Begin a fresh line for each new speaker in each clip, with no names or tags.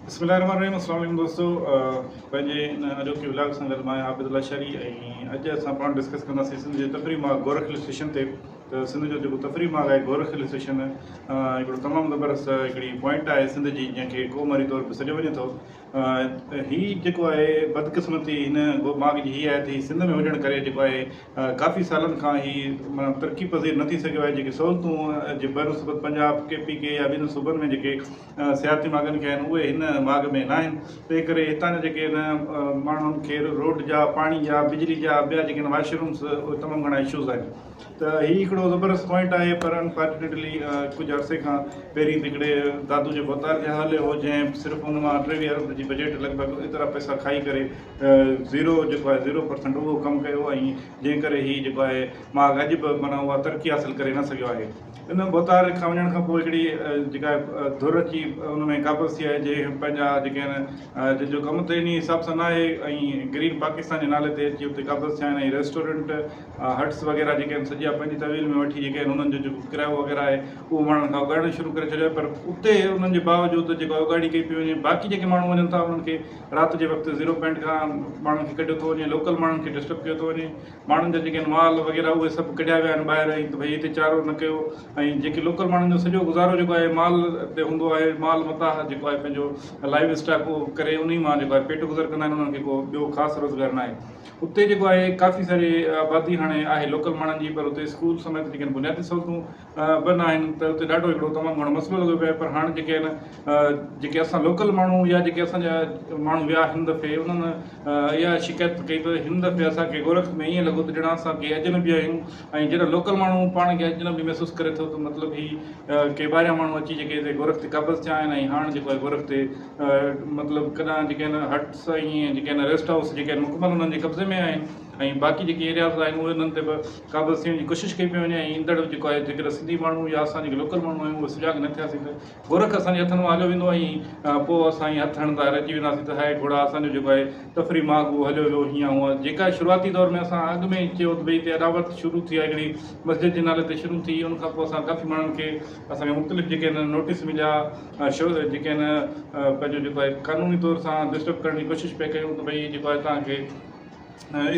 बिस्मिल्लाहिर्रहमानिर्रहीम। अस्सलाम वालेकुम दोस्तों। पंहिंजे अॼोके व्लॉग सां गॾु मां आबिदुल्ला शरी ऐं अॼु असां पाण डिस्कस कंदासीं सिंध जे तफ़री मार्ग गोरख हिल स्टेशन ते। त सिंध जो जेको तफ़री मार्ग आहे गोरख हिल स्टेशन हिकिड़ो तमामु ज़बरदस्त हिकिड़ी पॉइंट आहे सिंध जी, जंहिंखे कोमरी तौर ते सॾियो वञे थो। हीअ जेको आहे बदकिस्मती हिन मार्ग जी हीअ आहे त हीअ सिंध में हुजण करे जेको आहे काफ़ी सालनि खां हीअ तरक़ी पज़ीर न थी सघियो आहे। जेके सहूलियतूं जे बनस्बत पंजाब KP या ॿियनि सूबनि में जेके सियाती मार्गनि खे आहिनि उहे हिन मार्ग में न आहिनि। तंहिं करे हितां जा जेके आहिनि माण्हुनि खे रोड जा, पाणी जा, बिजली जा, ॿिया जेके आहिनि वाशरूम्स उहे तमामु घणा इशूज़ आहिनि। त हीअ हिकिड़ो ज़बरदस्त पॉइंट आहे, पर अनफॉर्चुनेटली कुझु अरसे खां पहिरीं हिकिड़े दादू जे भोतार जे हवाले हो, जंहिं सिर्फ़ु हुन मां 23 अरब जी बजट लॻभॻि एतिरा पैसा खाई करे ज़ीरो जेको आहे 0% उहो कमु कयो, ऐं जंहिं करे हीअ जेको आहे मार्ग अॼु बि माना उहा तरक़ी हासिलु करे न सघियो आहे। इन भोतार खां वञण खां पोइ हिकिड़ी जेका धुर अची उन में काबज़ थी आहे, जे पंहिंजा जेके आहिनि जंहिंजो कमु त इन हिसाब सां न आहे, ऐं ग्रीन पाकिस्तान जे नाले ते अची उते काबज़ थिया आहिनि। ऐं रेस्टोरेंट हट्स वग़ैरह जेके आहिनि सॼा पंहिंजी तवील में वठी जेके आहिनि उन्हनि जो जेको किरायो वग़ैरह आहे उहो माण्हुनि खां उगाइणु शुरू करे छॾियो आहे। पर उते उन्हनि जे बावजूदि जेको उगाड़ी कई पई वञे, बाक़ी जेके माण्हू वञनि था उन्हनि खे राति जे वक़्तु 0 पॉइंट खां माण्हुनि खे कढियो थो वञे, लोकल माण्हुनि खे डिस्टर्ब कयो थो वञे। माण्हुनि जा जेके आहिनि माल वग़ैरह उहे सभु कढिया विया आहिनि ॿाहिरि, ऐं भई हिते चारो न कयो। ऐं जेके लोकल माण्हुनि जो सॼो गुज़ारो जेको आहे माल ते हूंदो आहे, माल मथां जेको आहे पंहिंजो लाइव स्टॉक उहो करे उन मां जेको आहे पेट गुज़र कंदा आहिनि, उन्हनि खे को ॿियो ख़ासि रोज़गार न आहे। उते जेको आहे काफ़ी सारी आबादी हाणे आहे लोकल माण्हुनि जी, पर उते स्कूल समेत जेके बुनियादी सहूलियतूं बि न आहिनि। त उते ॾाढो हिकिड़ो तमामु घणो मसइलो लॻो पियो आहे। पर हाणे जेके आहिनि जेके असां लोकल माण्हू या जेके असांजा माण्हू विया हिन दफ़े, उन्हनि इहा शिकायत कई त हिन दफ़े असांखे गोरख में ईअं लॻो त ॼणा असांखे अजनबी आहियूं, ऐं जॾहिं लोकल माण्हू पाण खे अजनबी महसूसु करे थो त मतिलबु हीअ के ॿाहिरियां माण्हू अची जेके हिते गोरख ते काबज़ थिया आहिनि। ऐं हाणे जेको आहे गोरख ते मतिलबु कॾहिं जेके आहिनि हट्स ऐं जेके आहिनि रेस्ट हाउस जेके आहिनि मुकमल उन्हनि जे कब्ज़े में आहिनि, ऐं बाक़ी जेके एरियाज़ आहिनि उहे उन्हनि ते बि काबज़ थियण जी कोशिशि कई पई वञे। ऐं ईंदड़ जेको आहे जेकॾहिं सिंधी माण्हू या असां जेके लोकल माण्हू आहियूं उहे सुजाग न थियासीं त गोरख असांजे हथनि मां हलियो वेंदो, ऐं पोइ असां ईअं हथु हणंदा रहिजी वेंदासीं त हाए घोड़ा असांजो जेको आहे तफ़री मार्ग उहो हलियो वियो हीअं हूअं। जेका शुरूआती दौर में असां अॻु में चयो त भई हिते अदावत शुरू थी आहे, हिकिड़ी मस्जिद जे नाले ते शुरू थी, उन खां पोइ असां काफ़ी माण्हुनि खे असांखे मुख़्तलिफ़ जेके आहिनि नोटिस मिलिया, शो जेके आहिनि पंहिंजो जेको आहे क़ानूनी तौर सां डिस्टर्ब करण जी कोशिशि पिया कयूं त भई जेको आहे तव्हांखे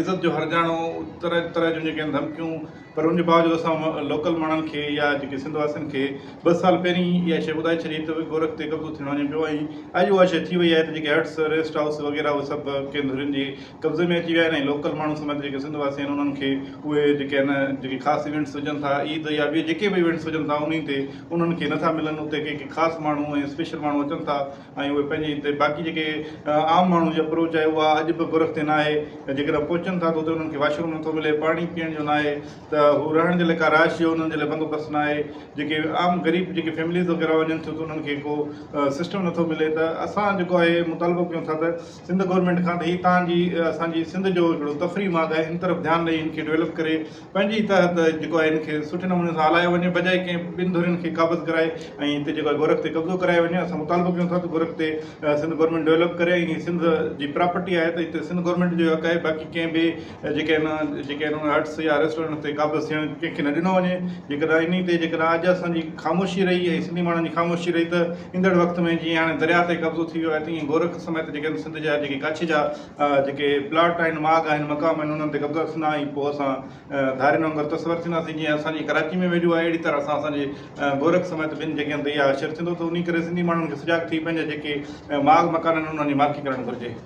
इज़त जो हरजाणो, तरह तरह जूं जेके आहिनि धमकियूं। पर उनजे बावजूदि असां लोकल माण्हुनि खे या जेके सिंध वासियुनि खे 2 साल पहिरीं इहा शइ ॿुधाए छॾी त गोरख ते कब्ज़ो थियणो वञे पियो, ऐं अॼु उहा शइ थी वई आहे त जेके हट्स रेस्ट हाउस वग़ैरह उहे सभु कंहिं धुरियुनि जे कब्ज़े में अची विया आहिनि। ऐं लोकल माण्हू समेत जेके सिंध वासी आहिनि उन्हनि खे उहे जेके आहिनि जेके ख़ासि इवेंट्स हुजनि था, ईद या ॿिए जेके बि इवेंट्स हुजनि था उन ते उन्हनि खे नथा मिलनि। उते के ख़ासि माण्हू ऐं स्पेशल माण्हू अचनि था, ऐं उहे पंहिंजे हिते बाक़ी जेके आम माण्हू जी अप्रोच आहे उहा अॼु बि गोरख ते न आहे। जेकॾहिं पहुचनि था त उते उन्हनि खे वाशरूम नथो मिले, पाणी पीअण जो न आहे, त हू रहण जे लाइ का राश जो उन्हनि जे लाइ बंदोबस्तु न आहे। जेके आम ग़रीब जेके फैमिलीज़ वग़ैरह वञनि थियूं त उन्हनि खे को सिस्टम नथो मिले। त असां जेको आहे मुतालबो कयूं था त सिंध गवर्नमेंट खां त हीअ तव्हांजी असांजी सिंध जो हिकिड़ो तफ़री मार्ग आहे, हिन तरफ़ ध्यानु ॾेई हिन खे डेवलप करे पंहिंजी तहत जेको आहे हिन खे सुठे नमूने सां हलायो वञे, बजाए कंहिं ॿिनि धुरियुनि खे काबज़ कराए ऐं हिते जेको आहे गोरख ते कब्ज़ो कराए वञे। असां मुतालबो कयूं था त गोरख ते सिंध गवर्नमेंट डेवलप करे, ऐं सिंध जी प्रॉपर्टी आहे त हिते सिंध गवर्नमेंट जो हक़ आहे। बाक़ी कंहिं ॿिए जेके आहिनि हट्स या रेस्टोरेंट ते काबज़ थियणु कंहिंखे न ॾिनो वञे। जेकॾहिं इन ते जेकॾहिं अॼु असांजी ख़ामोशी रही ऐं सिंधी माण्हुनि जी ख़ामोशी रही त ईंदड़ वक़्त में जीअं हाणे दरिया ते कब्ज़ो थी वियो आहे, तीअं गोरख समेत जेके आहिनि सिंध जा जेके कच्छ जा जेके प्लाट आहिनि, मार्ग आहिनि, मक़ाम आहिनि, उन्हनि ते कब्ज़ा थींदा। ऐं पोइ असां धारियुनि वांगुरु तस्वर थींदासीं जीअं असांजी कराची में वेझो आहे, अहिड़ी तरह सां असांजे गोरख समेत ॿिनि जेके आहिनि त इहा असरु थींदो। त उन करे सिंधी माण्हुनि खे सुजाग थी पंहिंजा जेके मार्ग मकान आहिनि उन्हनि जी मालिकी करणु घुरिजे।